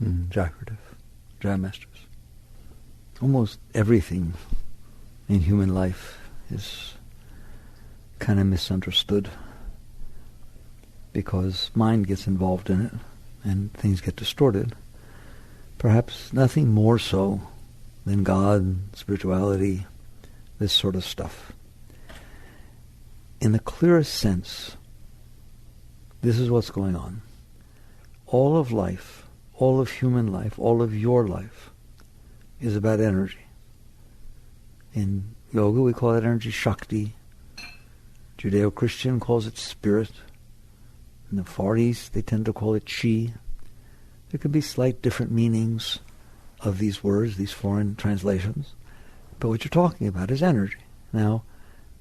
Jagarative, Jaya Masters. Almost everything in human life is kind of misunderstood because mind gets involved in it and things get distorted. Perhaps nothing more so than God, spirituality, this sort of stuff. In the clearest sense, this is what's going on. All of life, all of human life, all of your life is about energy. In yoga we call it energy Shakti. Judeo-Christian calls it spirit. In the Far East they tend to call it Chi. There could be slight different meanings of these words, these foreign translations. But what you're talking about is energy. Now,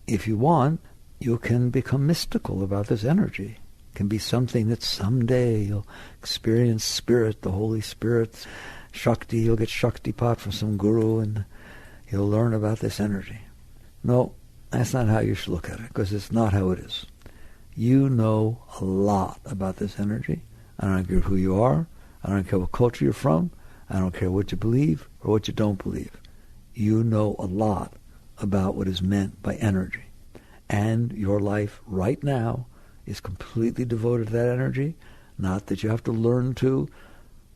if you want, you can become mystical about this energy. It can be something that someday you'll experience spirit, the Holy Spirit, Shakti. You'll get Shaktipat from some guru and you'll learn about this energy. No, that's not how you should look at it, because it's not how it is. You know a lot about this energy. I don't care who you are. I don't care what culture you're from. I don't care what you believe or what you don't believe. You know a lot about what is meant by energy. And your life right now is completely devoted to that energy. Not that you have to learn to.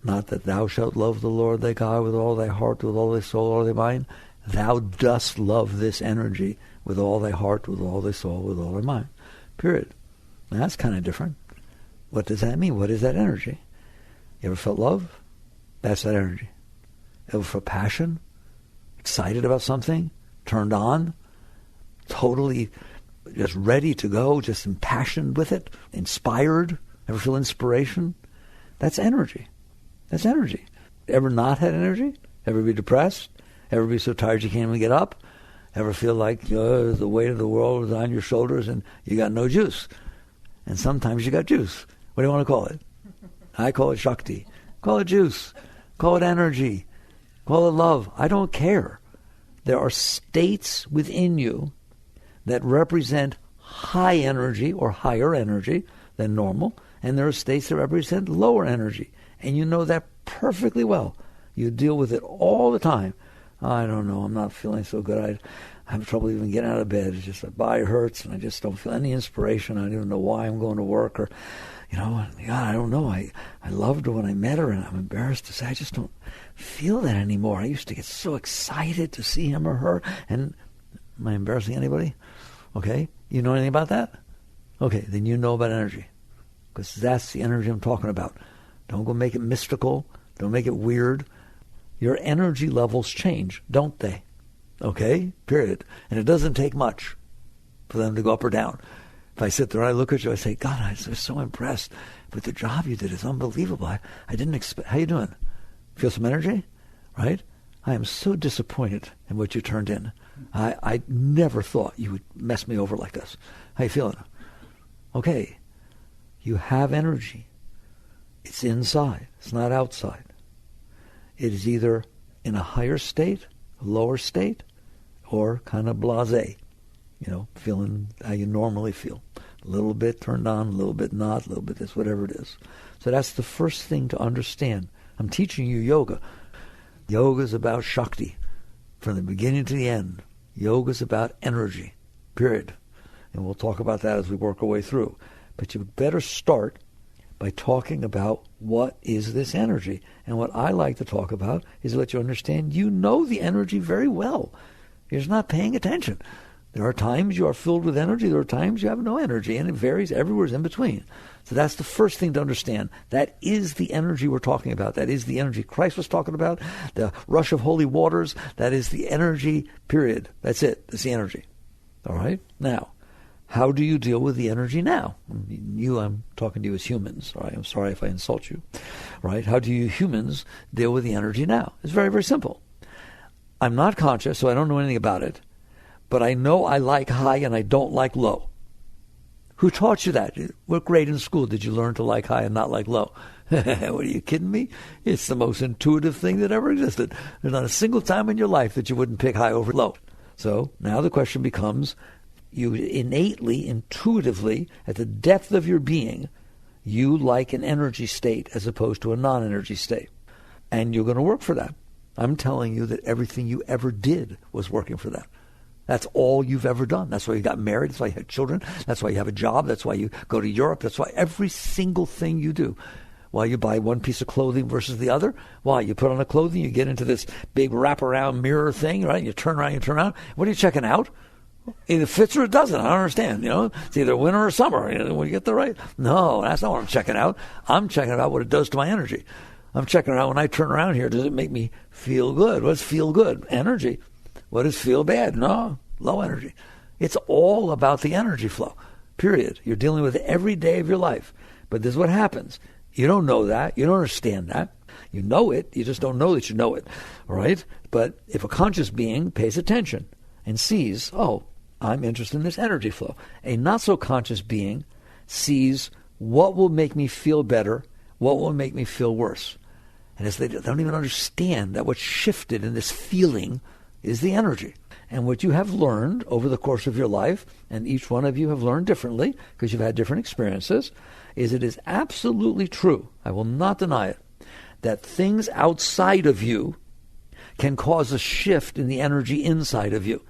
Not that thou shalt love the Lord thy God with all thy heart, with all thy soul, all thy mind. Thou dost love this energy with all thy heart, with all thy soul, with all thy mind. Period. Now, that's kind of different. What does that mean? What is that energy? You ever felt love? That's that energy. Ever felt passion? Excited about something? Turned on? Totally just ready to go? Just impassioned with it? Inspired? Ever feel inspiration? That's energy. That's energy. Ever not had energy? Ever be depressed? Ever be so tired you can't even get up? Ever feel like the weight of the world is on your shoulders and you got no juice? And sometimes you got juice. What do you want to call it? I call it Shakti. Call it juice. Call it energy. Call it love. I don't care. There are states within you that represent high energy or higher energy than normal, and there are states that represent lower energy. And you know that perfectly well. You deal with it all the time. I don't know, I'm not feeling so good. I have trouble even getting out of bed. It's just my body hurts and I just don't feel any inspiration. I don't even know why I'm going to work, or, God, I don't know. I loved her when I met her, and I'm embarrassed to say I just don't feel that anymore. I used to get so excited to see him or her. And am I embarrassing anybody? Okay. You know anything about that? Okay, then you know about energy, because that's the energy I'm talking about. Don't go make it mystical. Don't make it weird. Your energy levels change, don't they? Okay? Period. And it doesn't take much for them to go up or down. If I sit there and I look at you, I say, God, I was so impressed with the job you did. It's unbelievable. I didn't expect. How you doing? Feel some energy? Right? I am so disappointed in what you turned in. I never thought you would mess me over like this. How you feeling? Okay. You have energy. It's inside. It's not outside. It is either in a higher state, a lower state, or kind of blasé. Feeling how you normally feel. A little bit turned on, a little bit not, a little bit this, whatever it is. So that's the first thing to understand. I'm teaching you yoga. Yoga is about Shakti. From the beginning to the end, yoga is about energy, period. And we'll talk about that as we work our way through. But you better start by talking about what is this energy. And what I like to talk about is let you understand you know the energy very well. You're just not paying attention. There are times you are filled with energy. There are times you have no energy, and it varies everywhere in between. So that's the first thing to understand. That is the energy we're talking about. That is the energy Christ was talking about, the rush of holy waters. That is the energy, period. That's it. That's the energy. All right? Now, how do you deal with the energy now? I'm talking to you as humans. All right? I'm sorry if I insult you. Right? How do you humans deal with the energy now? It's very, very simple. I'm not conscious, so I don't know anything about it. But I know I like high and I don't like low. Who taught you that? What grade in school did you learn to like high and not like low? What, are you kidding me? It's the most intuitive thing that ever existed. There's not a single time in your life that you wouldn't pick high over low. So now the question becomes, you innately, intuitively, at the depth of your being, you like an energy state as opposed to a non-energy state. And you're going to work for that. I'm telling you that everything you ever did was working for that. That's all you've ever done. That's why you got married. That's why you had children. That's why you have a job. That's why you go to Europe. That's why every single thing you do. Why you buy one piece of clothing versus the other. Why you put on the clothing, you get into this big wraparound mirror thing, right? You turn around. What are you checking out? Either fits or it doesn't. I don't understand. It's either winter or summer. When you get the right. No, that's not what I'm checking out. I'm checking out what it does to my energy. I'm checking out when I turn around here, does it make me feel good? What does feel good? Energy. What does feel bad? No, low energy. It's all about the energy flow, period. You're dealing with it every day of your life. But this is what happens. You don't know that. You don't understand that. You know it. You just don't know that you know it. All right? But if a conscious being pays attention and sees, oh, I'm interested in this energy flow. A not-so-conscious being sees what will make me feel better, what will make me feel worse. And as they don't even understand that what's shifted in this feeling is the energy. And what you have learned over the course of your life, and each one of you have learned differently because you've had different experiences, is it is absolutely true, I will not deny it, that things outside of you can cause a shift in the energy inside of you.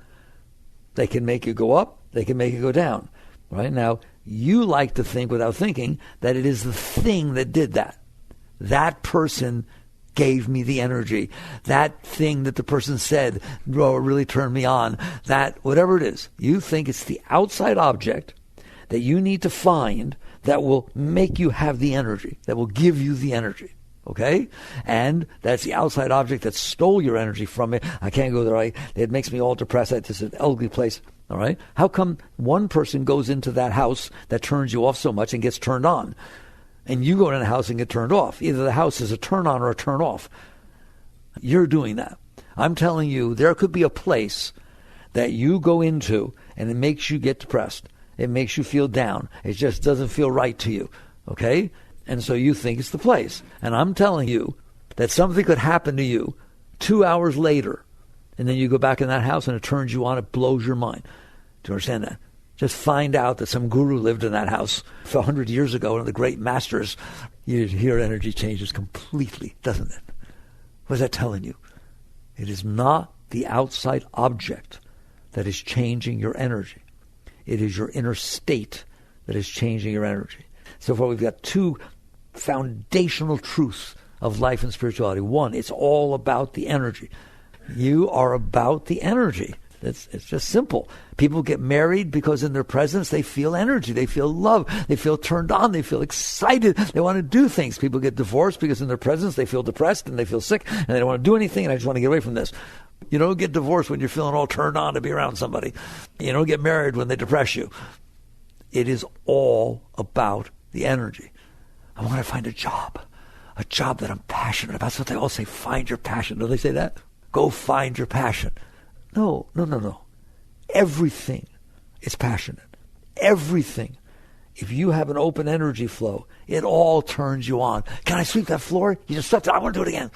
They can make you go up, they can make you go down. Right now, you like to think without thinking that it is the thing that did that. That person gave me the energy. That thing that the person said really turned me on. That, whatever it is, you think it's the outside object that you need to find that will make you have the energy, that will give you the energy. Okay? And that's the outside object that stole your energy from me. I can't go there. It makes me all depressed. It's an ugly place. All right? How come one person goes into that house that turns you off so much and gets turned on? And you go in the house and get turned off. Either the house is a turn on or a turn off. You're doing that. I'm telling you, there could be a place that you go into and it makes you get depressed. It makes you feel down. It just doesn't feel right to you. Okay? And so you think it's the place. And I'm telling you that something could happen to you 2 hours later. And then you go back in that house and it turns you on. It blows your mind. Do you understand that? Just find out that some guru lived in that house 100 years ago, one of the great masters. You hear energy changes completely, doesn't it? What is that telling you? It is not the outside object that is changing your energy. It is your inner state that is changing your energy. So far, we've got two foundational truths of life and spirituality. One, it's all about the energy. You are about the energy. It's just simple. People get married because in their presence they feel energy, they feel love, they feel turned on, they feel excited, they want to do things. People get divorced because in their presence they feel depressed and they feel sick and they don't want to do anything and I just want to get away from this. You don't get divorced when you're feeling all turned on to be around somebody. You don't get married when they depress you. It is all about the energy. I want to find a job that I'm passionate about. That's what they all say, find your passion. Don't they say that? Go find your passion. No. Everything is passionate. Everything. If you have an open energy flow, it all turns you on. Can I sweep that floor? You just swept it. I want to do it again.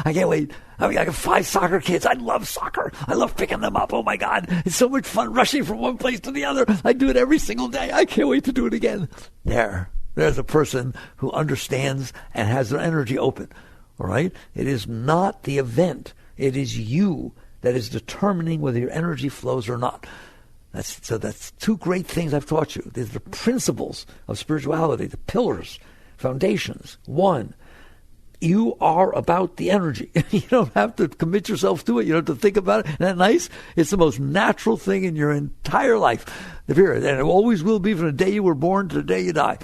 I can't wait. I got 5 soccer kids. I love soccer. I love picking them up. Oh, my God. It's so much fun rushing from one place to the other. I do it every single day. I can't wait to do it again. There's a person who understands and has their energy open. All right? It is not the event. It is you that is determining whether your energy flows or not. That's two great things I've taught you. These are the principles of spirituality, the pillars, foundations. One, you are about the energy. You don't have to commit yourself to it. You don't have to think about it. Isn't that nice? It's the most natural thing in your entire life. The period. And it always will be from the day you were born to the day you die.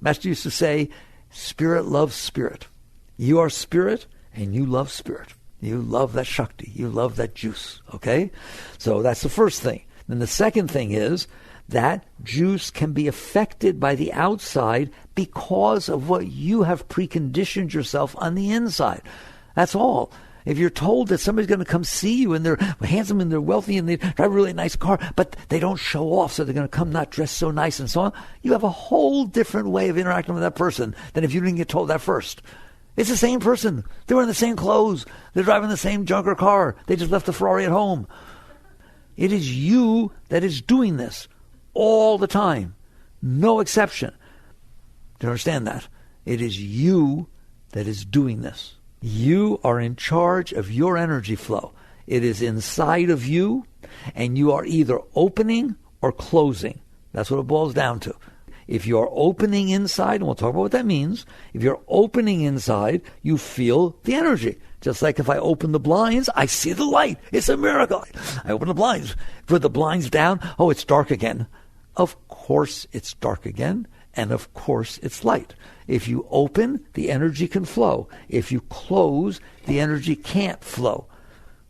Master used to say, spirit loves spirit. You are spirit and you love spirit. You love that Shakti. You love that juice. Okay? So that's the first thing. Then the second thing is that juice can be affected by the outside because of what you have preconditioned yourself on the inside. That's all. If you're told that somebody's going to come see you and they're handsome and they're wealthy and they drive a really nice car, but they don't show off, so they're going to come not dressed so nice and so on, you have a whole different way of interacting with that person than if you didn't get told that first. It's the same person. They're wearing the same clothes. They're driving the same junker car. They just left the Ferrari at home. It is you that is doing this all the time. No exception. Do you understand that? It is you that is doing this. You are in charge of your energy flow. It is inside of you, and you are either opening or closing. That's what it boils down to. If you're opening inside, and we'll talk about what that means, if you're opening inside, you feel the energy. Just like if I open the blinds, I see the light. It's a miracle. I open the blinds. Put the blinds down, oh, it's dark again. Of course it's dark again, and of course it's light. If you open, the energy can flow. If you close, the energy can't flow.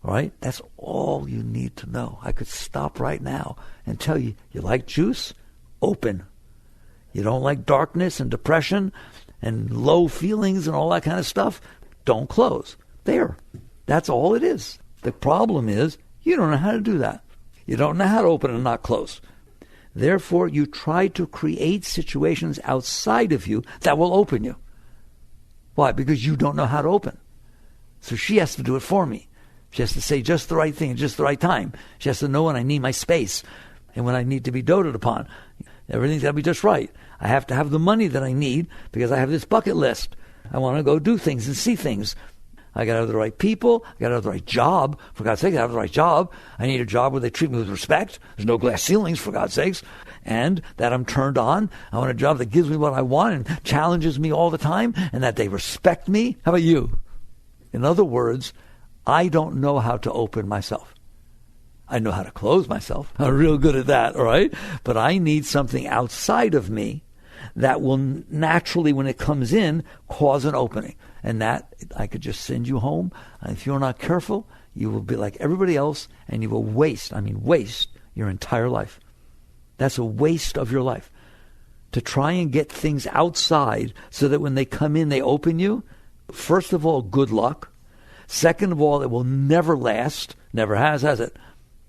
All right? That's all you need to know. I could stop right now and tell you, you like juice? Open. You don't like darkness and depression and low feelings and all that kind of stuff? Don't close. There. That's all it is. The problem is you don't know how to do that. You don't know how to open and not close. Therefore, you try to create situations outside of you that will open you. Why? Because you don't know how to open. So she has to do it for me. She has to say just the right thing at just the right time. She has to know when I need my space and when I need to be doted upon. Everything's got to be just right. I have to have the money that I need because I have this bucket list. I want to go do things and see things. I got to have the right people. I got to have the right job. For God's sake, I have the right job. I need a job where they treat me with respect. There's no glass ceilings, for God's sakes. And that I'm turned on. I want a job that gives me what I want and challenges me all the time, and that they respect me. How about you? In other words, I don't know how to open myself. I know how to close myself. I'm real good at that, all right? But I need something outside of me that will naturally, when it comes in, cause an opening. And that, I could just send you home. And if you're not careful, you will be like everybody else, and you will waste your entire life. That's a waste of your life. To try and get things outside so that when they come in, they open you. First of all, good luck. Second of all, it will never last. Never has it?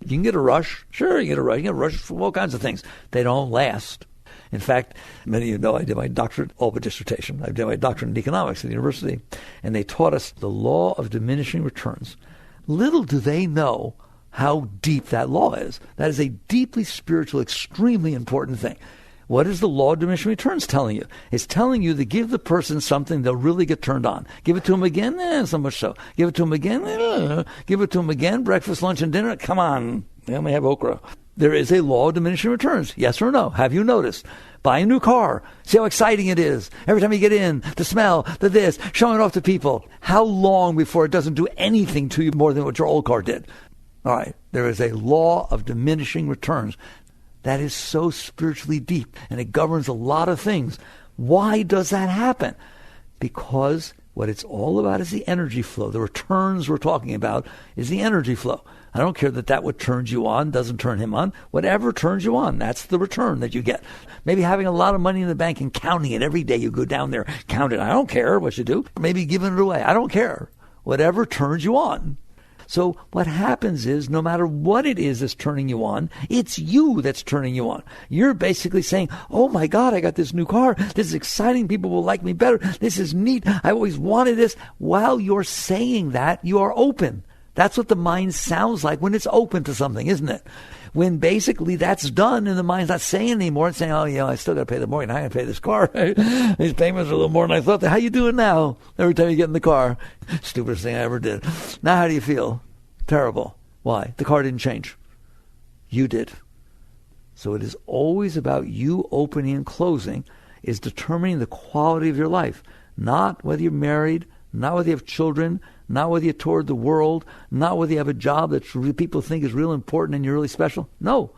You can get a rush. Sure, you get a rush. You get a rush from all kinds of things. They don't last. In fact, many of you know I did my doctorate, all but dissertation. I did my doctorate in economics at the university, and they taught us the law of diminishing returns. Little do they know how deep that law is. That is a deeply spiritual, extremely important thing. What is the law of diminishing returns telling you? It's telling you to give the person something they'll really get turned on. Give it to them again? So much so. Give it to them again? Give it to them again? Breakfast, lunch, and dinner? Come on. They only have okra. There is a law of diminishing returns. Yes or no? Have you noticed? Buy a new car. See how exciting it is. Every time you get in, the smell, the this, showing it off to people. How long before it doesn't do anything to you more than what your old car did? All right. There is a law of diminishing returns. That is so spiritually deep, and it governs a lot of things. Why does that happen? Because what it's all about is the energy flow. The returns we're talking about is the energy flow. I don't care that what turns you on doesn't turn him on. Whatever turns you on, that's the return that you get. Maybe having a lot of money in the bank and counting it every day. You go down there, count it. I don't care what you do. Maybe giving it away. I don't care. Whatever turns you on. So what happens is, no matter what it is that's turning you on, it's you that's turning you on. You're basically saying, oh my God, I got this new car. This is exciting. People will like me better. This is neat. I always wanted this. While you're saying that, you are open. That's what the mind sounds like when it's open to something, isn't it? When basically that's done and the mind's not saying anymore. It's saying, oh, yeah, I still got to pay the mortgage. I got to pay this car. These payments are a little more than I thought. How you doing now? Every time you get in the car. Stupidest thing I ever did. Now how do you feel? Terrible. Why? The car didn't change. You did. So it is always about you opening and closing is determining the quality of your life. Not whether you're married, not whether you have children, not whether you toured the world, not whether you have a job that people think is real important and you're really special. No.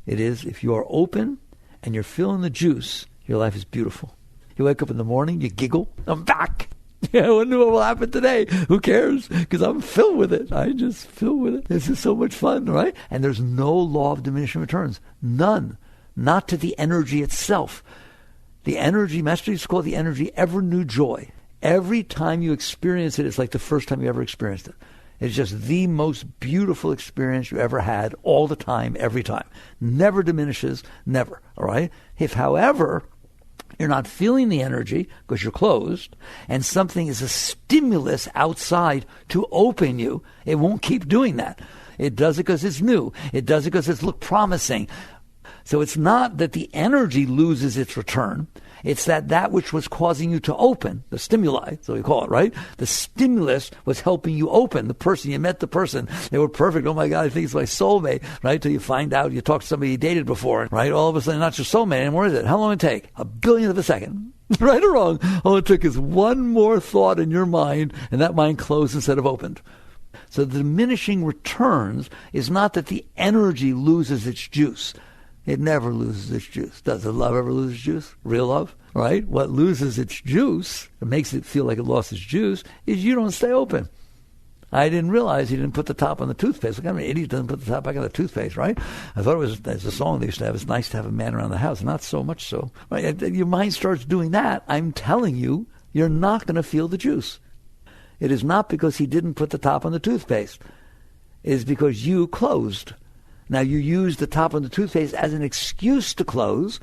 It is if you are open and you're feeling the juice, your life is beautiful. You wake up in the morning, you giggle, I'm back. Yeah, I wonder what will happen today. Who cares? Because I'm filled with it. I just filled with it. This is so much fun, right? And there's no law of diminishing returns. None. Not to the energy itself. The energy, Master used to call the energy ever new joy. Every time you experience it, it's like the first time you ever experienced it. It's just the most beautiful experience you ever had all the time, every time. Never diminishes, never, all right? If, however, you're not feeling the energy because you're closed, and something is a stimulus outside to open you, it won't keep doing that. It does it because it's new. It does it because it's look promising. So it's not that the energy loses its return. It's that which was causing you to open, the stimuli, so we call it, right? The stimulus was helping you open. The person, you met the person, they were perfect. Oh my God, I think it's my soulmate, right? Till you find out you talked to somebody you dated before, right? All of a sudden, not your soulmate anymore, is it? How long did it take? A billionth of a second. Right or wrong? All it took is one more thought in your mind, and that mind closed instead of opened. So the diminishing returns is not that the energy loses its juice. It never loses its juice. Does the love ever lose its juice? Real love, right? What loses its juice, it makes it feel like it lost its juice, is you don't stay open. I didn't realize he didn't put the top on the toothpaste. Like, I'm an idiot, doesn't put the top back on the toothpaste, right? I thought it was, there's a song they used to have, it's nice to have a man around the house. Not so much so. Right? Your mind starts doing that. I'm telling you, you're not going to feel the juice. It is not because he didn't put the top on the toothpaste. It is because you closed. Now, you used the top on the toothpaste as an excuse to close,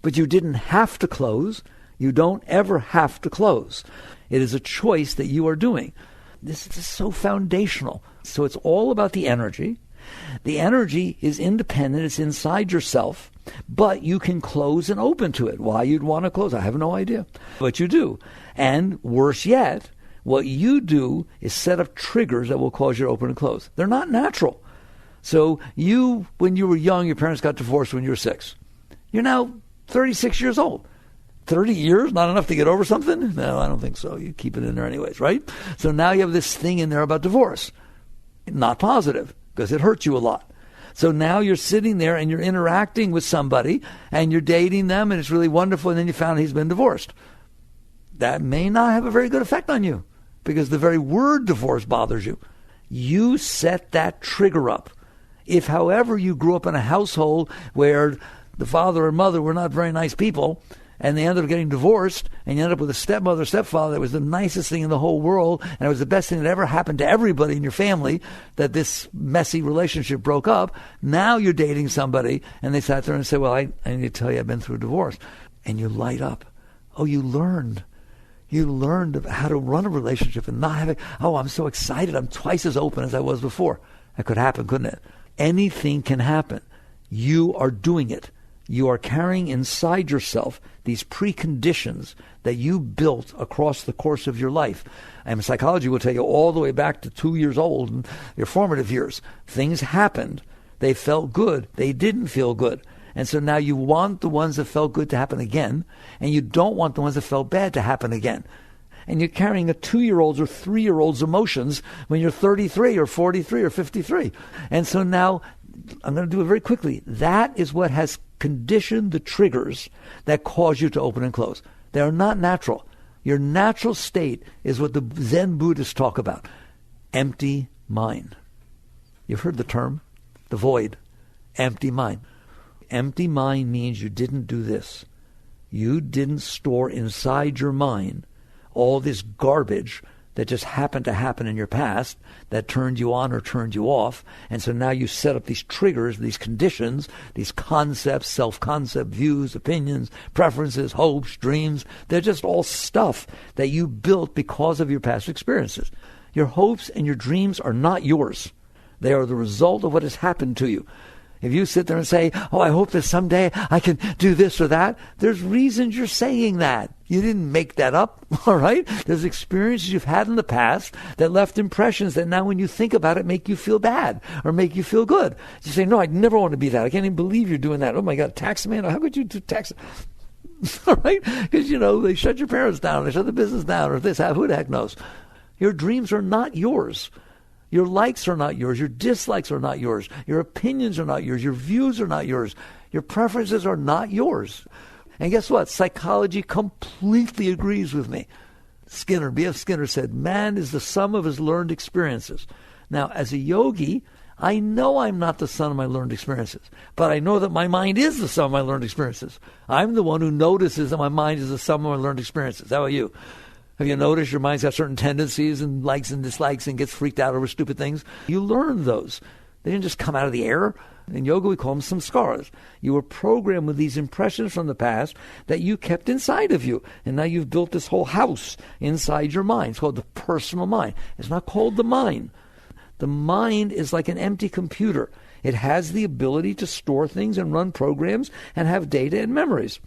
but you didn't have to close. You don't ever have to close. It is a choice that you are doing. This is so foundational. So it's all about the energy. The energy is independent. It's inside yourself, but you can close and open to it. Why you'd want to close, I have no idea. But you do. And worse yet, what you do is set up triggers that will cause you to open and close. They're not natural. So you, when you were young, your parents got divorced when you were 6. You're now 36 years old. 30 years, not enough to get over something? No, I don't think so. You keep it in there anyways, right? So now you have this thing in there about divorce. Not positive, because it hurts you a lot. So now you're sitting there and you're interacting with somebody and you're dating them and it's really wonderful, and then you found he's been divorced. That may not have a very good effect on you because the very word divorce bothers you. You set that trigger up. If, however, you grew up in a household where the father and mother were not very nice people, and they ended up getting divorced, and you ended up with a stepmother, stepfather that was the nicest thing in the whole world, and it was the best thing that ever happened to everybody in your family, that this messy relationship broke up. Now you're dating somebody, and they sat there and say, well, I need to tell you I've been through a divorce. And you light up. Oh, you learned. You learned how to run a relationship and not have it. Oh, I'm so excited. I'm twice as open as I was before. That could happen, couldn't it? Anything can happen. You are doing it. You are carrying inside yourself these preconditions that you built across the course of your life. And psychology will tell you all the way back to 2 years old and your formative years. Things happened. They felt good. They didn't feel good. And so now you want the ones that felt good to happen again, and you don't want the ones that felt bad to happen again. And you're carrying a 2-year-old's or 3-year-old's emotions when you're 33 or 43 or 53. And so now, I'm going to do it very quickly. That is what has conditioned the triggers that cause you to open and close. They are not natural. Your natural state is what the Zen Buddhists talk about. Empty mind. You've heard the term, the void, empty mind. Empty mind means you didn't do this. You didn't store inside your mind all this garbage that just happened to happen in your past that turned you on or turned you off. And so now you set up these triggers, these conditions, these concepts, self-concept, views, opinions, preferences, hopes, dreams. They're just all stuff that you built because of your past experiences. Your hopes and your dreams are not yours. They are the result of what has happened to you. If you sit there and say, oh, I hope that someday I can do this or that, there's reasons you're saying that. You didn't make that up, all right? There's experiences you've had in the past that left impressions that now when you think about it make you feel bad or make you feel good. You say, no, I'd never want to be that. I can't even believe you're doing that. Oh, my God, tax man, how could you do tax? All right? Because, they shut your parents down, they shut the business down, or this, who the heck knows? Your dreams are not yours. Your likes are not yours. Your dislikes are not yours. Your opinions are not yours. Your views are not yours. Your preferences are not yours. And guess what? Psychology completely agrees with me. B.F. Skinner said, man is the sum of his learned experiences. Now, as a yogi, I know I'm not the sum of my learned experiences, but I know that my mind is the sum of my learned experiences. I'm the one who notices that my mind is the sum of my learned experiences. How about you? Have you noticed your mind's got certain tendencies and likes and dislikes and gets freaked out over stupid things? You learn those. They didn't just come out of the air. In yoga, we call them samskaras. You were programmed with these impressions from the past that you kept inside of you. And now you've built this whole house inside your mind. It's called the personal mind. It's not called the mind. The mind is like an empty computer. It has the ability to store things and run programs and have data and memories.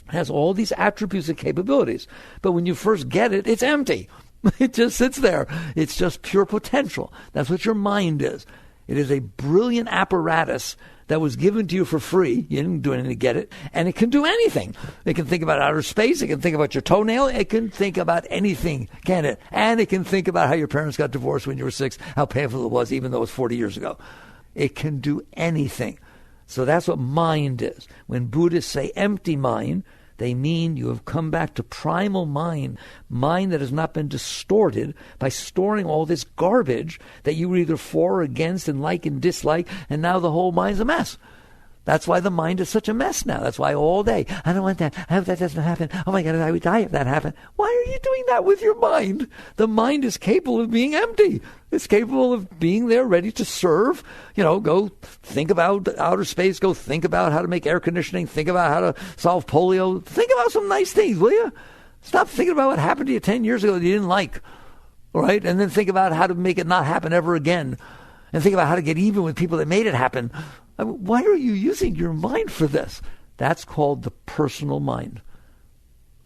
It has all these attributes and capabilities. But when you first get it, it's empty. It just sits there. It's just pure potential. That's what your mind is. It is a brilliant apparatus that was given to you for free. You didn't do anything to get it. And it can do anything. It can think about outer space. It can think about your toenail. It can think about anything, can it? And it can think about how your parents got divorced when you were 6, how painful it was, even though it was 40 years ago. It can do anything. So that's what mind is. When Buddhists say empty mind, they mean you have come back to primal mind that has not been distorted by storing all this garbage that you were either for or against and like and dislike, and now the whole mind's a mess. That's why the mind is such a mess now. That's why all day, I don't want that. I hope that doesn't happen. Oh my God, I would die if that happened. Why are you doing that with your mind? The mind is capable of being empty. It's capable of being there ready to serve. Go think about outer space. Go think about how to make air conditioning. Think about how to solve polio. Think about some nice things, will you? Stop thinking about what happened to you 10 years ago that you didn't like. All right? And then think about how to make it not happen ever again. And think about how to get even with people that made it happen. Why are you using your mind for this? That's called the personal mind.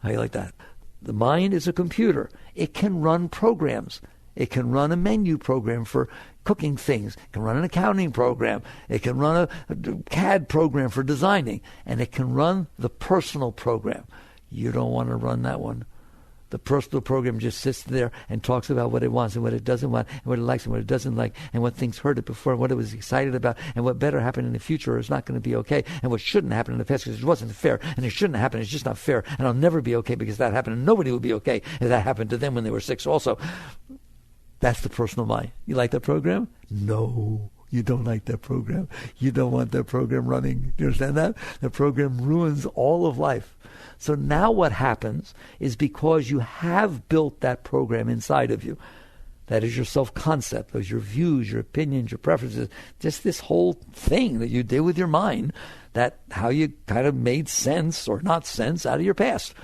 How do you like that? The mind is a computer. It can run programs. It can run a menu program for cooking things. It can run an accounting program. It can run a CAD program for designing. And it can run the personal program. You don't want to run that one. The personal program just sits there and talks about what it wants and what it doesn't want and what it likes and what it doesn't like and what things hurt it before and what it was excited about and what better happened in the future or is not going to be okay and what shouldn't happen in the past because it wasn't fair and it shouldn't happen. It's just not fair and I'll never be okay because that happened and nobody will be okay if that happened to them when they were 6 also. That's the personal mind. You like that program? No. You don't like that program. You don't want that program running. Do you understand that? The program ruins all of life. So now what happens is because you have built that program inside of you, that is your self-concept, those your views, your opinions, your preferences, just this whole thing that you did with your mind, that how you kind of made sense or not sense out of your past.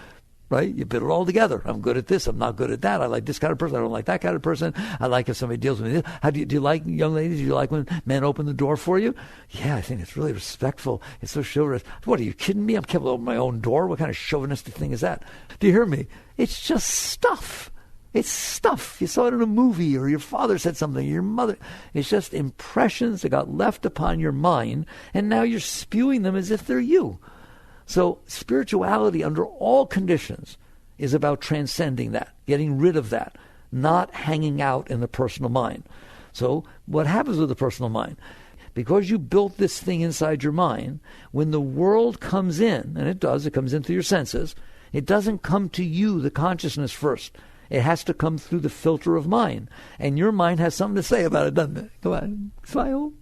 Right? You put it all together. I'm good at this. I'm not good at that. I like this kind of person. I don't like that kind of person. I like if somebody deals with me. How do you like, young ladies? Do you like when men open the door for you? Yeah, I think it's really respectful. It's so chivalrous. What, are you kidding me? I'm capable of opening my own door. What kind of chauvinistic thing is that? Do you hear me? It's just stuff. It's stuff. You saw it in a movie or your father said something, your mother. It's just impressions that got left upon your mind, and now you're spewing them as if they're you. So spirituality under all conditions is about transcending that, getting rid of that, not hanging out in the personal mind. So what happens with the personal mind? Because you built this thing inside your mind, when the world comes in, and it does, it comes in through your senses, it doesn't come to you, the consciousness first. It has to come through the filter of mind. And your mind has something to say about it, doesn't it? Come on, smile.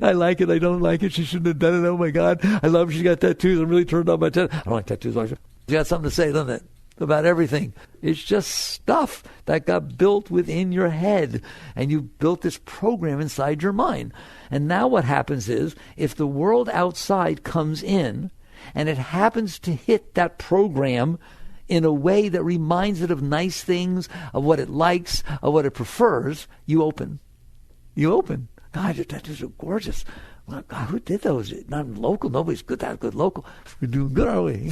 I like it, I don't like it, she shouldn't have done it, oh my God. I love she's got tattoos, I'm really turned on by tattoos. I don't like tattoos. She got something to say, doesn't it? About everything. It's just stuff that got built within your head. And you built this program inside your mind. And now what happens is, if the world outside comes in, and it happens to hit that program in a way that reminds it of nice things, of what it likes, of what it prefers, you open. You open. God, your tattoos are gorgeous. Well, God, who did those? Not local. Nobody's good. That good local. We're doing good, are we?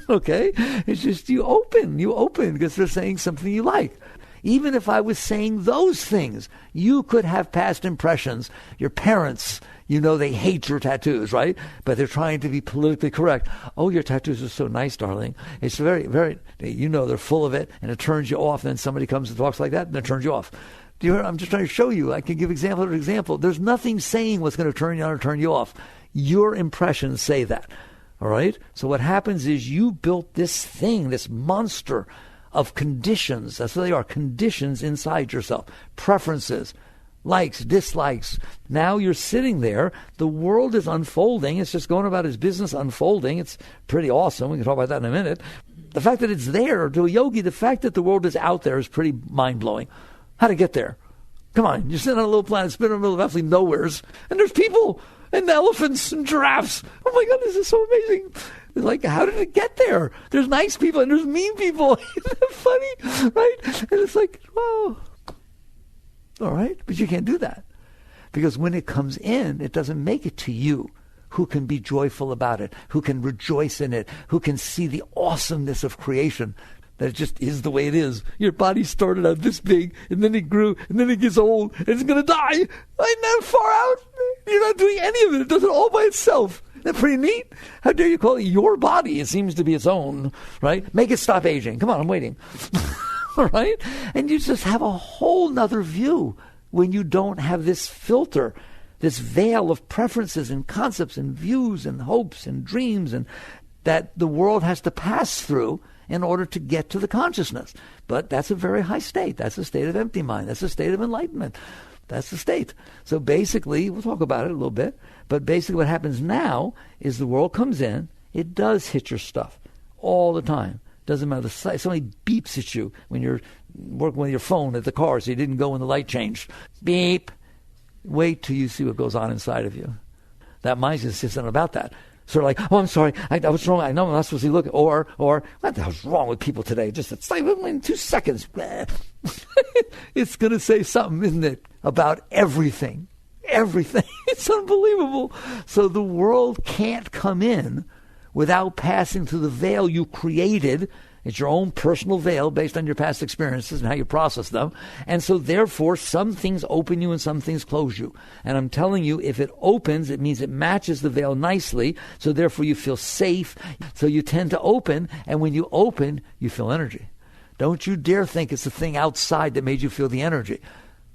Okay? It's just you open because they're saying something you like. Even if I was saying those things, you could have past impressions. Your parents, they hate your tattoos, right? But they're trying to be politically correct. Oh, your tattoos are so nice, darling. It's very, very, they're full of it, and it turns you off. Then somebody comes and talks like that, and it turns you off. Do you hear? I'm just trying to show you. I can give example after example. There's nothing saying what's going to turn you on or turn you off. Your impressions say that. All right? So what happens is you built this thing, this monster of conditions. That's what they are, conditions inside yourself. Preferences, likes, dislikes. Now you're sitting there. The world is unfolding. It's just going about its business unfolding. It's pretty awesome. We can talk about that in a minute. The fact that it's there, to a yogi, the fact that the world is out there is pretty mind-blowing. How to get there? Come on, you're sitting on a little planet, spinning in the middle of absolutely nowheres, and there's people, and elephants, and giraffes. Oh my God, this is so amazing. It's like, how did it get there? There's nice people, and there's mean people. Isn't that funny? Right? And it's like, wow. All right, but you can't do that. Because when it comes in, it doesn't make it to you. who can be joyful about it, who can rejoice in it, who can see the awesomeness of creation, that it just is the way it is. Your body started out this big, and then it grew, and then it gets old, and it's going to die. Ain't that far out? You're not doing any of it. It does it all by itself. Isn't that pretty neat? How dare you call it your body? It seems to be its own, right? Make it stop aging. Come on, I'm waiting. All right? And you just have a whole nother view when you don't have this filter, this veil of preferences and concepts and views and hopes and dreams and that the world has to pass through in order to get to the consciousness. But that's a very high state. That's a state of empty mind. That's a state of enlightenment. That's the state. So basically, we'll talk about it a little bit, but basically what happens now is the world comes in, it does hit your stuff all the time. Doesn't matter the size. Somebody beeps at you when you're working with your phone at the car so you didn't go when the light changed. Beep. Wait till you see what goes on inside of you. That mind's insistent about that. Sort of like, oh, I'm sorry, I was wrong. I know I'm not supposed to look. Or, what the hell's wrong with people today? Just it's like in 2 seconds. It's going to say something, isn't it, about everything. Everything. It's unbelievable. So the world can't come in without passing through the veil you created. It's your own personal veil based on your past experiences and how you process them. And so therefore, some things open you and some things close you. And I'm telling you, if it opens, it means it matches the veil nicely. So therefore, you feel safe. So you tend to open. And when you open, you feel energy. Don't you dare think it's the thing outside that made you feel the energy.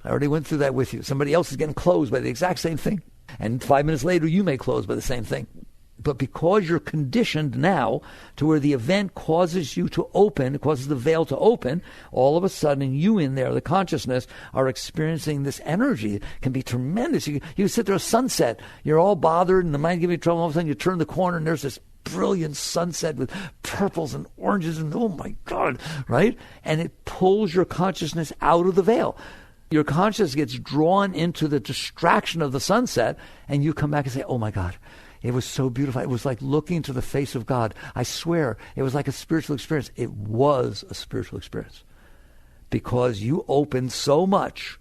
I already went through that with you. Somebody else is getting closed by the exact same thing. And 5 minutes later, you may close by the same thing. But because you're conditioned now to where the event causes you to open, it causes the veil to open, all of a sudden you in there, the consciousness, are experiencing this energy. It can be tremendous. You sit there, a sunset, you're all bothered and the mind giving you trouble. All of a sudden you turn the corner and there's this brilliant sunset with purples and oranges and oh my God, right? And it pulls your consciousness out of the veil. Your consciousness gets drawn into the distraction of the sunset and you come back and say, oh my God, it was so beautiful. It was like looking into the face of God. I swear, it was like a spiritual experience. It was a spiritual experience because you opened so much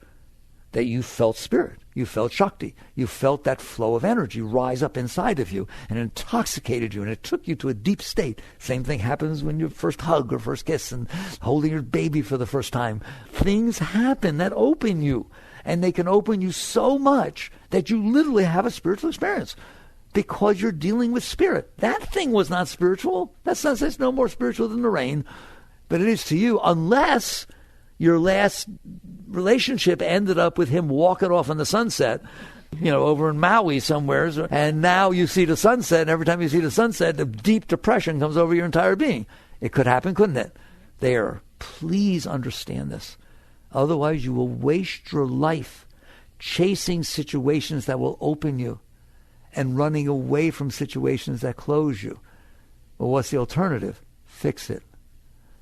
that you felt spirit. You felt Shakti. You felt that flow of energy rise up inside of you and it intoxicated you and it took you to a deep state. Same thing happens when you first hug or first kiss and holding your baby for the first time. Things happen that open you and they can open you so much that you literally have a spiritual experience. Because you're dealing with spirit. That thing was not spiritual. That sunset's no more spiritual than the rain. But it is to you, unless your last relationship ended up with him walking off in the sunset, over in Maui somewhere, and now you see the sunset, and every time you see the sunset, the deep depression comes over your entire being. It could happen, couldn't it? There, please understand this. Otherwise, you will waste your life chasing situations that will open you and running away from situations that close you. Well, what's the alternative? Fix it.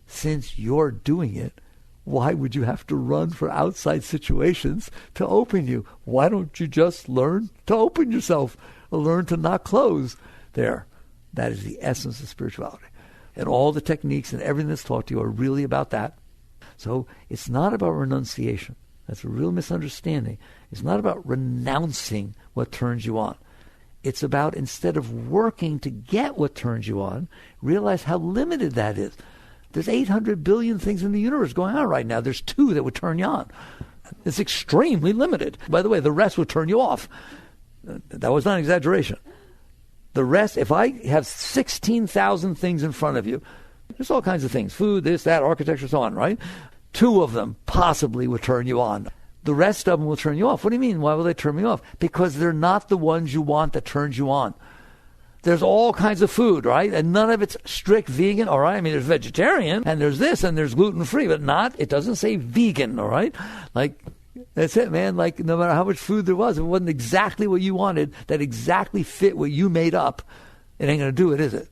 Since you're doing it, why would you have to run for outside situations to open you? Why don't you just learn to open yourself or learn to not close? There. That is the essence of spirituality. And all the techniques and everything that's taught to you are really about that. So it's not about renunciation. That's a real misunderstanding. It's not about renouncing what turns you on. It's about, instead of working to get what turns you on, realize how limited that is. There's 800 billion things in the universe going on right now. There's 2 that would turn you on. It's extremely limited. By the way, the rest would turn you off. That was not an exaggeration. The rest, if I have 16,000 things in front of you, there's all kinds of things, food, this, that, architecture, so on, right? 2 of them possibly would turn you on. The rest of them will turn you off. What do you mean? Why will they turn me off? Because they're not the ones you want that turns you on. There's all kinds of food, right? And none of it's strict vegan, all right? I mean, there's vegetarian, and there's this, and there's gluten-free, but it doesn't say vegan, all right? Like, that's it, man. Like, no matter how much food there was, if it wasn't exactly what you wanted, that exactly fit what you made up, it ain't going to do it, is it?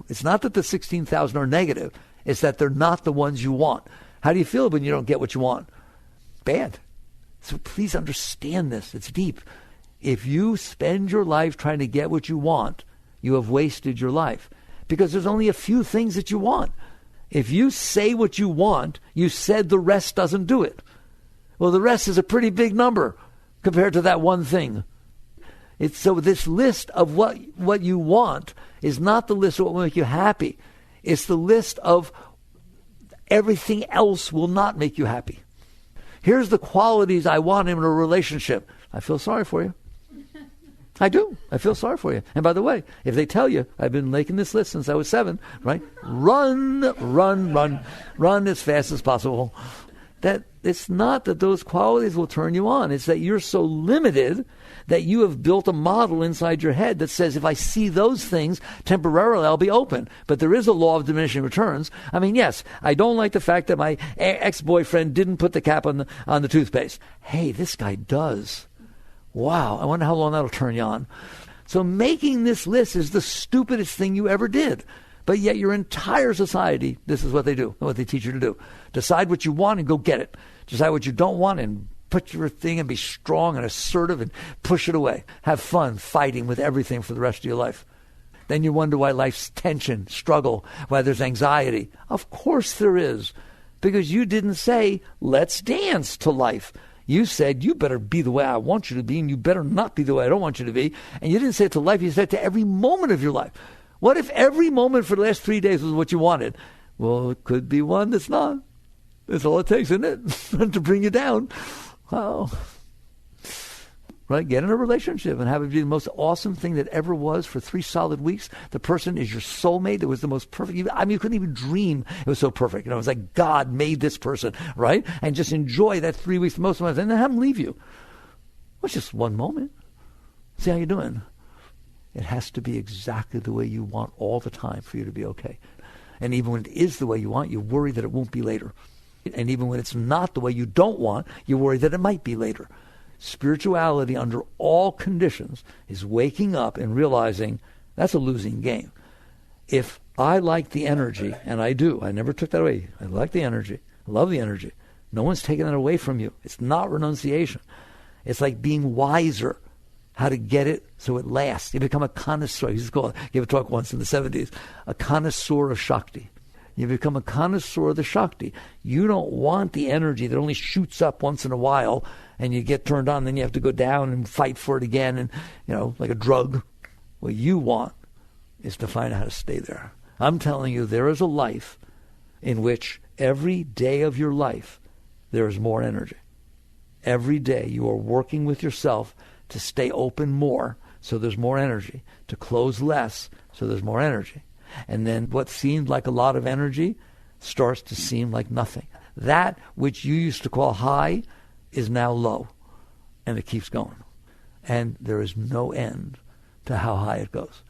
It's not that the 16,000 are negative. It's that they're not the ones you want. How do you feel when you don't get what you want? Bad. So please understand this. It's deep. If you spend your life trying to get what you want, you have wasted your life. Because there's only a few things that you want. If you say what you want, you said the rest doesn't do it. Well, the rest is a pretty big number compared to that one thing. So this list of what you want is not the list of what will make you happy. It's the list of everything else will not make you happy. Here's the qualities I want in a relationship. I feel sorry for you. I do. I feel sorry for you. And by the way, if they tell you, I've been making this list since I was 7, right? Run as fast as possible. That it's not that those qualities will turn you on. It's that you're so limited that you have built a model inside your head that says, if I see those things, temporarily I'll be open. But there is a law of diminishing returns. I mean, yes, I don't like the fact that my ex-boyfriend didn't put the cap on the toothpaste. Hey, this guy does. Wow, I wonder how long that'll turn you on. So making this list is the stupidest thing you ever did. But yet your entire society, this is what they do, what they teach you to do. Decide what you want and go get it. Decide what you don't want and put your thing and be strong and assertive and push it away. Have fun fighting with everything for the rest of your life. Then you wonder why life's tension, struggle, why there's anxiety. Of course there is. Because you didn't say, let's dance to life. You said, you better be the way I want you to be, and you better not be the way I don't want you to be. And you didn't say it to life, you said it to every moment of your life. What if every moment for the last 3 days was what you wanted? Well, it could be one that's not. That's all it takes, isn't it? To bring you down. Oh. Right? Get in a relationship and have it be the most awesome thing that ever was for 3 solid weeks. The person is your soulmate. It was the most perfect. I mean, you couldn't even dream it was so perfect. It was like God made this person, right? And just enjoy that 3 weeks the most of the time, and then have them leave you. Well, it's just one moment. See how you're doing. It has to be exactly the way you want all the time for you to be okay. And even when it is the way you want, you worry that it won't be later. And even when it's not the way you don't want, you worry that it might be later. Spirituality under all conditions is waking up and realizing that's a losing game. If I like the energy, and I do, I never took that away. I like the energy. I love the energy. No one's taking that away from you. It's not renunciation. It's like being wiser how to get it so it lasts. You become a connoisseur. He gave a talk once in the 70s, a connoisseur of Shakti. You become a connoisseur of the Shakti. You don't want the energy that only shoots up once in a while and you get turned on, then you have to go down and fight for it again, and like a drug. What you want is to find out how to stay there. I'm telling you, there is a life in which every day of your life there is more energy. Every day you are working with yourself to stay open more, so there's more energy, to close less, so there's more energy. And then what seemed like a lot of energy starts to seem like nothing. That which you used to call high is now low, and it keeps going. And there is no end to how high it goes.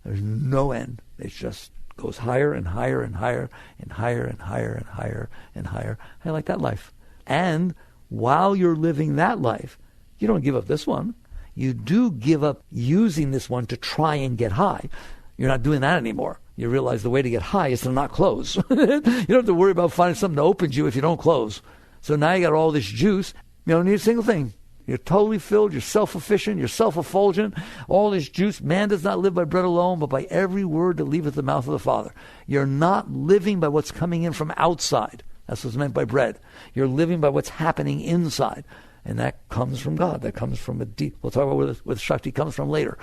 There's no end. It just goes higher and higher and higher and higher and higher and higher and higher. I like that life. And while you're living that life, you don't give up this one. You do give up using this one to try and get high. You're not doing that anymore. You realize the way to get high is to not close. You don't have to worry about finding something to open you if you don't close. So now you got all this juice. You don't need a single thing. You're totally filled. You're self-efficient. You're self-effulgent. All this juice. Man does not live by bread alone, but by every word that leaveth the mouth of the Father. You're not living by what's coming in from outside. That's what's meant by bread. You're living by what's happening inside. And that comes from God. That comes from a deep... We'll talk about where the Shakti comes from later.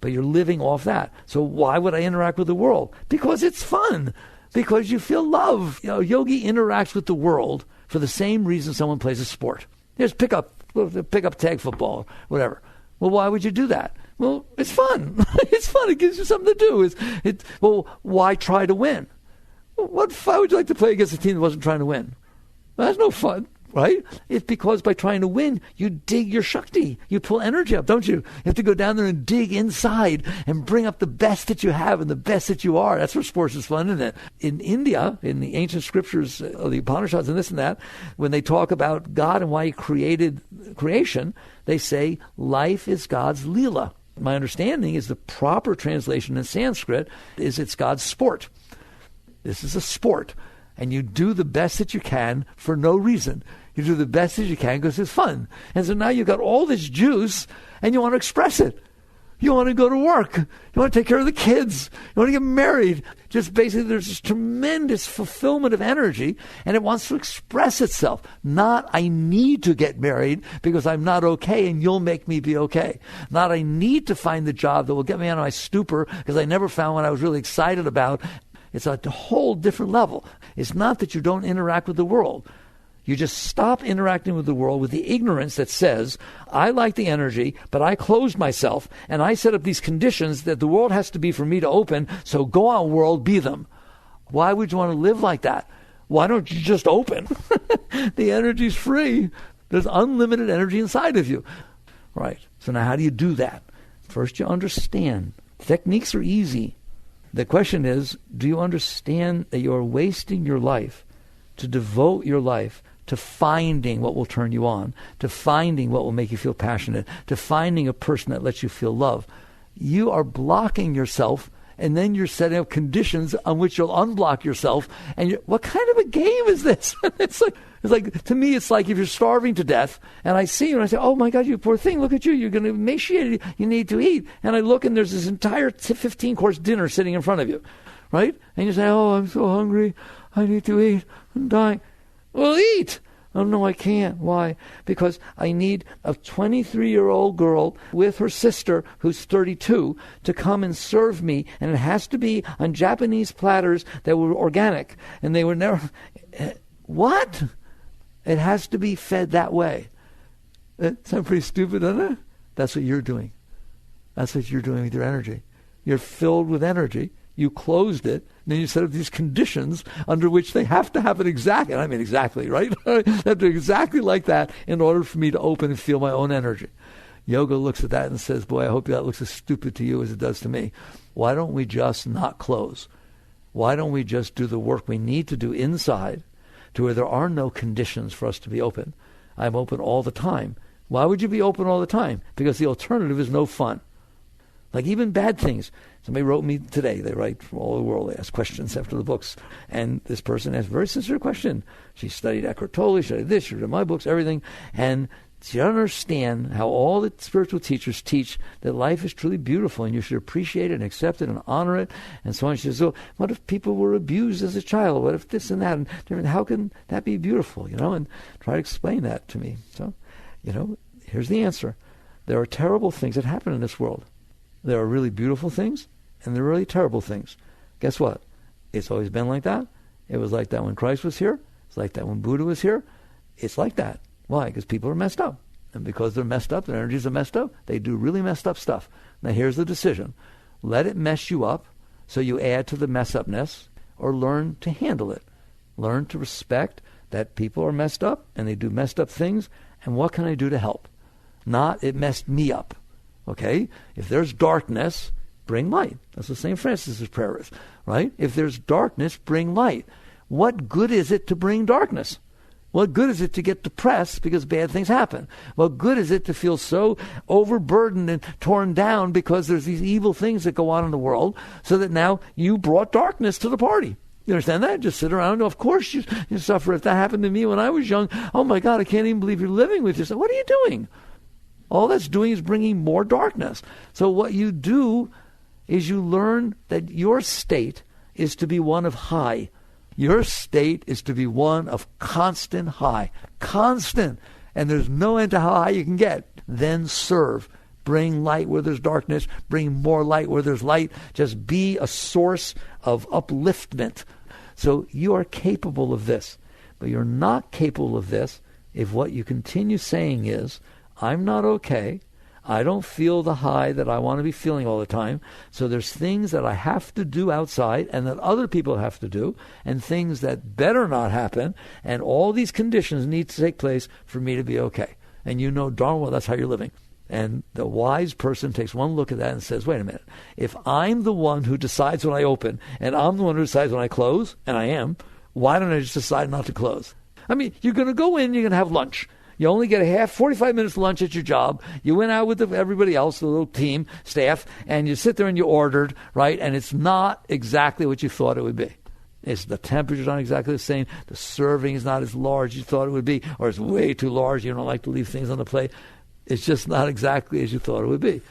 But you're living off that. So why would I interact with the world? Because it's fun. Because you feel love. Yogi interacts with the world for the same reason someone plays a sport. Just pick up tag football or whatever. Well, why would you do that? Well, it's fun. It's fun. It gives you something to do. Well, why try to win? Why would you like to play against a team that wasn't trying to win? Well, that's no fun, right? It's because by trying to win, you dig your Shakti. You pull energy up, don't you? You have to go down there and dig inside and bring up the best that you have and the best that you are. That's where sports is fun, isn't it? In India, in the ancient scriptures, the Upanishads and this and that, when they talk about God and why he created creation, they say life is God's Leela. My understanding is the proper translation in Sanskrit is it's God's sport. This is a sport. And you do the best that you can for no reason. You do the best that you can because it's fun. And so now you've got all this juice and you want to express it. You want to go to work. You want to take care of the kids. You want to get married. Just basically there's this tremendous fulfillment of energy, and it wants to express itself. Not, I need to get married because I'm not okay and you'll make me be okay. Not, I need to find the job that will get me out of my stupor because I never found what I was really excited about. It's a whole different level. It's not that you don't interact with the world. You just stop interacting with the world with the ignorance that says, I like the energy, but I closed myself, and I set up these conditions that the world has to be for me to open, so go on, world, be them. Why would you want to live like that? Why don't you just open? The energy's free. There's unlimited energy inside of you. Right. So now how do you do that? First, you understand. Techniques are easy. The question is, do you understand that you're wasting your life to devote your life to finding what will turn you on, to finding what will make you feel passionate, to finding a person that lets you feel love? You are blocking yourself, and then you're setting up conditions on which you'll unblock yourself. And what kind of a game is this? It's like, to me, it's like if you're starving to death, and I see you, and I say, oh my God, you poor thing, look at you, you're going to emaciate, you need to eat. And I look, and there's this entire 15-course dinner sitting in front of you, right? And you say, oh, I'm so hungry, I need to eat, I'm dying. Well, eat. Oh, no, I can't. Why? Because I need a 23-year-old girl with her sister, who's 32, to come and serve me. And it has to be on Japanese platters that were organic. And they were never... What? It has to be fed that way. That sounds pretty stupid, doesn't it? That's what you're doing. That's what you're doing with your energy. You're filled with energy. You closed it, and then you set up these conditions under which they have to happen exactly, and I mean exactly, right? They have to exactly like that in order for me to open and feel my own energy. Yoga looks at that and says, boy, I hope that looks as stupid to you as it does to me. Why don't we just not close? Why don't we just do the work we need to do inside to where there are no conditions for us to be open? I'm open all the time. Why would you be open all the time? Because the alternative is no fun. Like even bad things. Somebody wrote me today. They write from all over the world. They ask questions after the books. And this person asked a very sincere question. She studied Eckhart Tolle, she studied this, she read my books, everything. And she doesn't understand how all the spiritual teachers teach that life is truly beautiful and you should appreciate it and accept it and honor it and so on. She says, so what if people were abused as a child? What if this and that? And how can that be beautiful? And try to explain that to me. So, here's the answer. There are terrible things that happen in this world. There are really beautiful things, and there are really terrible things. Guess what? It's always been like that. It was like that when Christ was here. It's like that when Buddha was here. It's like that. Why? Because people are messed up. And because they're messed up, their energies are messed up, they do really messed up stuff. Now here's the decision. Let it mess you up so you add to the mess-upness, or learn to handle it. Learn to respect that people are messed up, and they do messed up things, and what can I do to help? Not, it messed me up. Okay? If there's darkness, bring light. That's what St. Francis's prayer is, right? If there's darkness, bring light. What good is it to bring darkness? What good is it to get depressed because bad things happen? What good is it to feel so overburdened and torn down because there's these evil things that go on in the world, so that now you brought darkness to the party? You understand that? Just sit around. Of course you suffer. If that happened to me when I was young, oh my God, I can't even believe you're living with yourself. What are you doing? All that's doing is bringing more darkness. So what you do is you learn that your state is to be one of high. Your state is to be one of constant high. Constant. And there's no end to how high you can get. Then serve. Bring light where there's darkness. Bring more light where there's light. Just be a source of upliftment. So you are capable of this. But you're not capable of this if what you continue saying is, I'm not okay. I don't feel the high that I want to be feeling all the time. So there's things that I have to do outside and that other people have to do, and things that better not happen. And all these conditions need to take place for me to be okay. And you know darn well that's how you're living. And the wise person takes one look at that and says, wait a minute. If I'm the one who decides when I open and I'm the one who decides when I close, and I am, why don't I just decide not to close? I mean, you're going to go in, you're going to have lunch. You only get 45 minutes lunch at your job. You went out with everybody else, the little team, staff, and you sit there and you ordered, right? And it's not exactly what you thought it would be. The temperature's not exactly the same. The serving is not as large as you thought it would be, or it's way too large. You don't like to leave things on the plate. It's just not exactly as you thought it would be.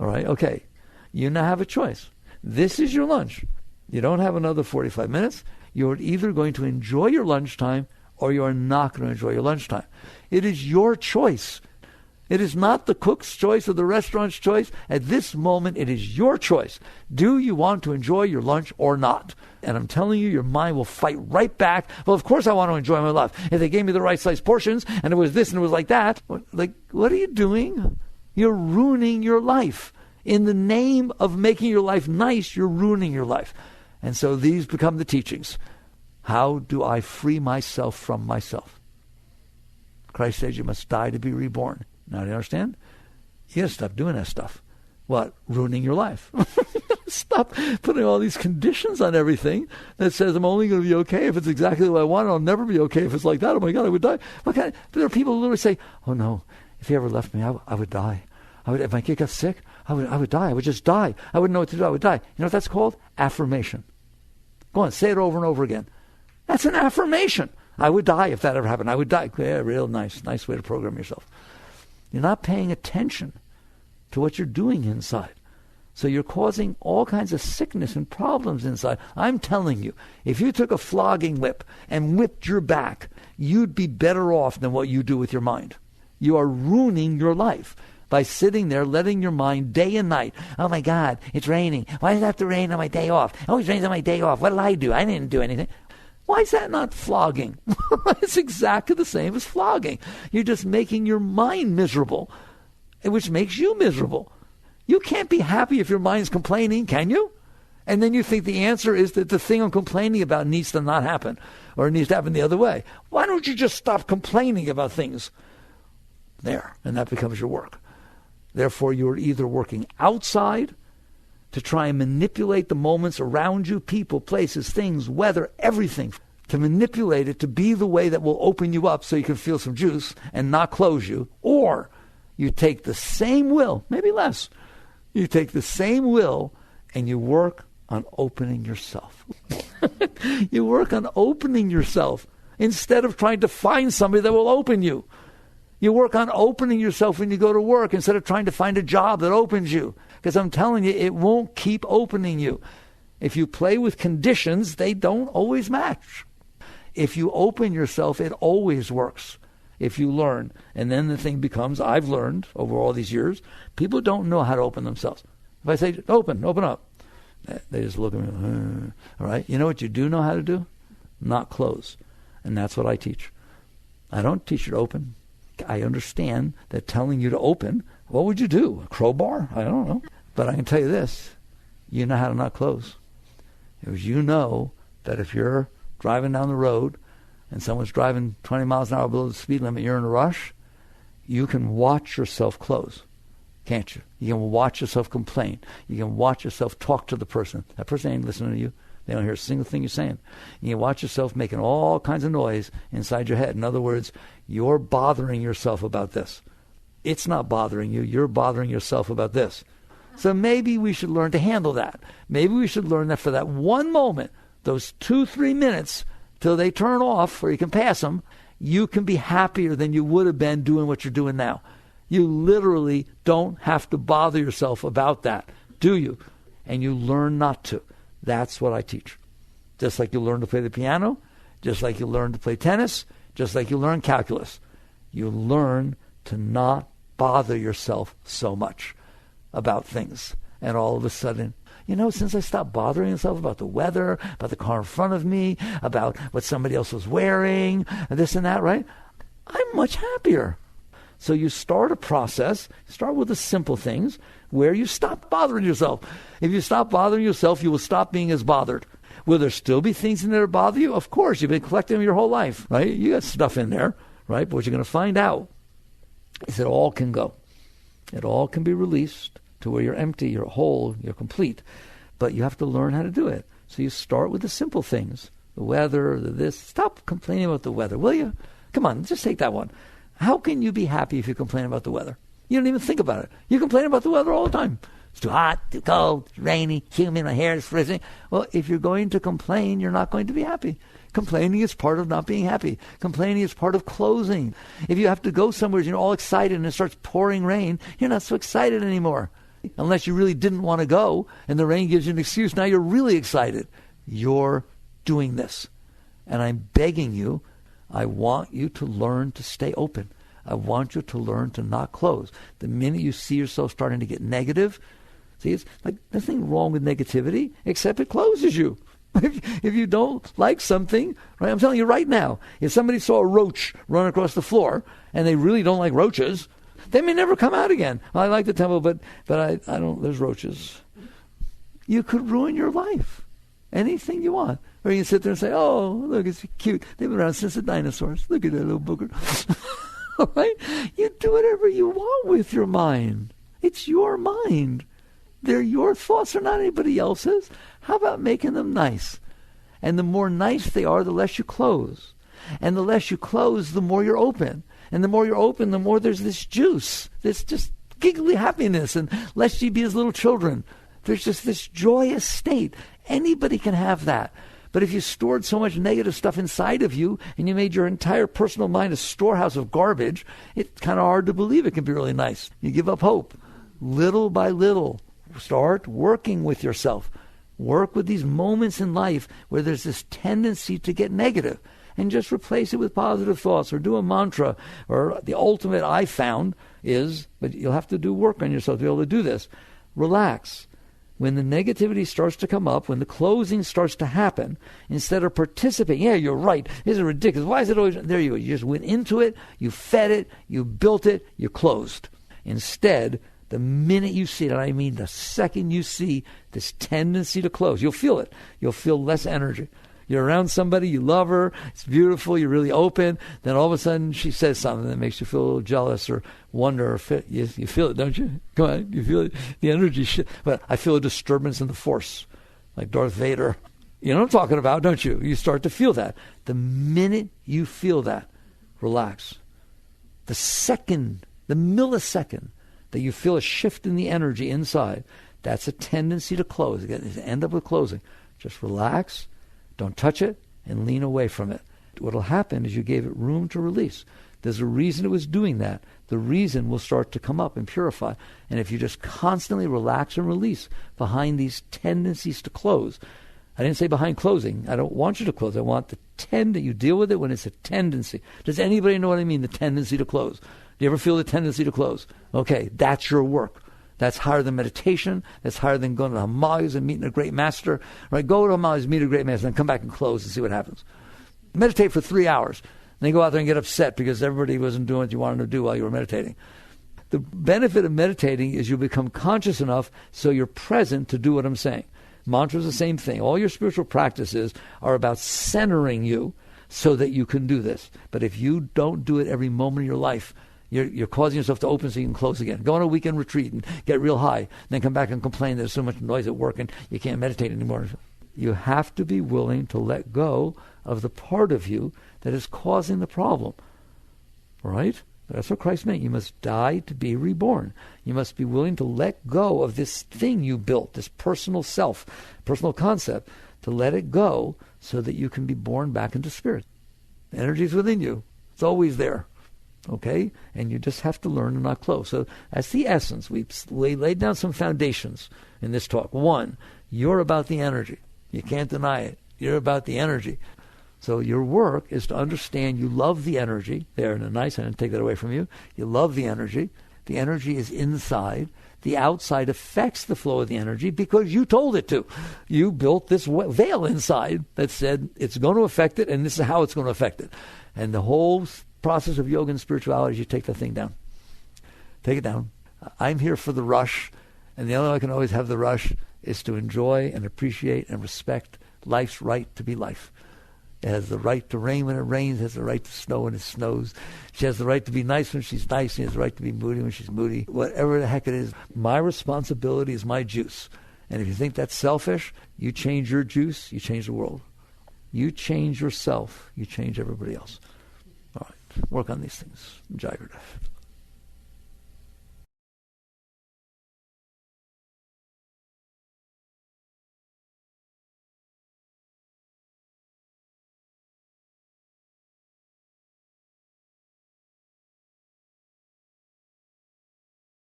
All right, okay. You now have a choice. This is your lunch. You don't have another 45 minutes. You're either going to enjoy your lunchtime or you are not going to enjoy your lunchtime. It is your choice. It is not the cook's choice or the restaurant's choice. At this moment, it is your choice. Do you want to enjoy your lunch or not? And I'm telling you, your mind will fight right back. Well, of course I want to enjoy my life. If they gave me the right size portions and it was this and it was like that, like, what are you doing? You're ruining your life. In the name of making your life nice, you're ruining your life. And so these become the teachings. How do I free myself from myself? Christ says you must die to be reborn. Now, do you understand? You got to stop doing that stuff. What? Ruining your life. Stop putting all these conditions on everything that says I'm only going to be okay if it's exactly what I want. I'll never be okay if it's like that. Oh my God, I would die. But there are people who literally say, oh no, if he ever left me, I would die. If my kid got sick, I would die. I would just die. I wouldn't know what to do. I would die. You know what that's called? Affirmation. Go on, say it over and over again. That's an affirmation. I would die if that ever happened. I would die. Yeah, real nice way to program yourself. You're not paying attention to what you're doing inside. So you're causing all kinds of sickness and problems inside. I'm telling you, if you took a flogging whip and whipped your back, you'd be better off than what you do with your mind. You are ruining your life by sitting there letting your mind day and night, oh my God, it's raining. Why does it have to rain on my day off? It always rains on my day off. What did I do? I didn't do anything. Why is that not flogging? It's exactly the same as flogging. You're just making your mind miserable, which makes you miserable. You can't be happy if your mind's complaining, can you? And then you think the answer is that the thing I'm complaining about needs to not happen, or it needs to happen the other way. Why don't you just stop complaining about things? There, and that becomes your work. Therefore, you're either working outside to try and manipulate the moments around you, people, places, things, weather, everything, to manipulate it to be the way that will open you up so you can feel some juice and not close you. Or you take the same will, maybe less, you take the same will and you work on opening yourself. You work on opening yourself instead of trying to find somebody that will open you. You work on opening yourself when you go to work instead of trying to find a job that opens you. Because I'm telling you, it won't keep opening you. If you play with conditions, they don't always match. If you open yourself, it always works. If you learn. And then the thing becomes, I've learned over all these years, people don't know how to open themselves. If I say, open up, they just look at me, all right? You know what you do know how to do? Not close. And that's what I teach. I don't teach you to open. I understand that telling you to open, what would you do? A crowbar? I don't know. But I can tell you this, you know how to not close. Because you know that if you're driving down the road and someone's driving 20 miles an hour below the speed limit, you're in a rush, you can watch yourself close, can't you? You can watch yourself complain. You can watch yourself talk to the person. That person ain't listening to you. They don't hear a single thing you're saying. You can watch yourself making all kinds of noise inside your head. In other words, you're bothering yourself about this. It's not bothering you. You're bothering yourself about this. So maybe we should learn to handle that. Maybe we should learn that for that one moment, those 2-3 minutes till they turn off or you can pass them, you can be happier than you would have been doing what you're doing now. You literally don't have to bother yourself about that, do you? And you learn not to. That's what I teach. Just like you learn to play the piano, just like you learn to play tennis, just like you learn calculus. You learn to not bother yourself so much about things. And all of a sudden, since I stopped bothering myself about the weather, about the car in front of me, about what somebody else was wearing, and this and that, right? I'm much happier. So you start a process, start with the simple things where you stop bothering yourself. If you stop bothering yourself, you will stop being as bothered. Will there still be things in there that bother you? Of course, you've been collecting them your whole life, right? You got stuff in there, right? But what you're going to find out is it all can go. It all can be released to where you're empty, you're whole, you're complete. But you have to learn how to do it. So you start with the simple things, the weather, this. Stop complaining about the weather, will you? Come on, just take that one. How can you be happy if you complain about the weather? You don't even think about it. You complain about the weather all the time. It's too hot, too cold, it's rainy, humid, my hair is frizzing. Well, if you're going to complain, you're not going to be happy. Complaining is part of not being happy. Complaining is part of closing. If you have to go somewhere and you're all excited and it starts pouring rain, you're not so excited anymore. Unless you really didn't want to go and the rain gives you an excuse, now you're really excited. You're doing this. And I'm begging you, I want you to learn to stay open. I want you to learn to not close. The minute you see yourself starting to get negative, see, it's like nothing wrong with negativity except it closes you. If you don't like something, right? I'm telling you right now, if somebody saw a roach run across the floor and they really don't like roaches, they may never come out again. Well, I like the temple, but I don't, there's roaches. You could ruin your life. Anything you want. Or you can sit there and say, oh, look, it's cute. They've been around since the dinosaurs. Look at that little booger. All right? You do whatever you want with your mind. It's your mind. They're your thoughts. They're not anybody else's. How about making them nice? And the more nice they are, the less you close. And the less you close, the more you're open. And the more you're open, the more there's this juice. This just giggly happiness. And lest ye be as little children. There's just this joyous state. Anybody can have that. But if you stored so much negative stuff inside of you and you made your entire personal mind a storehouse of garbage, it's kind of hard to believe it can be really nice. You give up hope. Little by little, start working with yourself. Work with these moments in life where there's this tendency to get negative and just replace it with positive thoughts or do a mantra. Or the ultimate I found is, but you'll have to do work on yourself to be able to do this, relax. When the negativity starts to come up, when the closing starts to happen, instead of participating, yeah, you're right, this is ridiculous, why is it always, there you go, you just went into it, you fed it, you built it, you closed. Instead, the minute you see it, and I mean the second you see this tendency to close, you'll feel it, you'll feel less energy. You're around somebody, you love her, it's beautiful, you're really open, then all of a sudden she says something that makes you feel a little jealous or wonder or fit. You feel it, don't you? Come on, you feel it, the energy. But I feel a disturbance in the force, like Darth Vader. You know what I'm talking about, don't you? You start to feel that. The minute you feel that, relax. The millisecond that you feel a shift in the energy inside, that's a tendency to close. Again, end up with closing. Just relax. Don't touch it and lean away from it. What will happen is you gave it room to release. There's a reason it was doing that. The reason will start to come up and purify. And if you just constantly relax and release behind these tendencies to close, I didn't say behind closing. I don't want you to close. I want that you deal with it when it's a tendency. Does anybody know what I mean, the tendency to close? Do you ever feel the tendency to close? Okay, that's your work. That's higher than meditation. That's higher than going to the Himalayas and meeting a great master. Right? Go to the Himalayas, meet a great master, and come back and close and see what happens. Meditate for 3 hours. And then go out there and get upset because everybody wasn't doing what you wanted to do while you were meditating. The benefit of meditating is you become conscious enough so you're present to do what I'm saying. Mantra is the same thing. All your spiritual practices are about centering you so that you can do this. But if you don't do it every moment of your life, you're causing yourself to open so you can close again. Go on a weekend retreat and get real high. Then come back and complain there's so much noise at work and you can't meditate anymore. You have to be willing to let go of the part of you that is causing the problem. All right? That's what Christ meant. You must die to be reborn. You must be willing to let go of this thing you built, this personal self, personal concept, to let it go so that you can be born back into spirit. The energy is within you. It's always there. Okay? And you just have to learn to not close. So that's the essence. We've laid down some foundations in this talk. One, you're about the energy. You can't deny it. You're about the energy. So your work is to understand you love the energy. There, nice, I didn't take that away from you. You love the energy. The energy is inside. The outside affects the flow of the energy because you told it to. You built this veil inside that said it's going to affect it and this is how it's going to affect it. And the whole process of yoga and spirituality is you take the thing down. Take it down. I'm here for the rush, and the only way I can always have the rush is to enjoy and appreciate and respect life's right to be life. It has the right to rain when it rains. It has the right to snow when it snows. She has the right to be nice when she's nice. She has the right to be moody when she's moody. Whatever the heck it is, my responsibility is my juice. And if you think that's selfish, you change your juice, you change the world. You change yourself, you change everybody else. All right, work on these things. Jai Gurudev.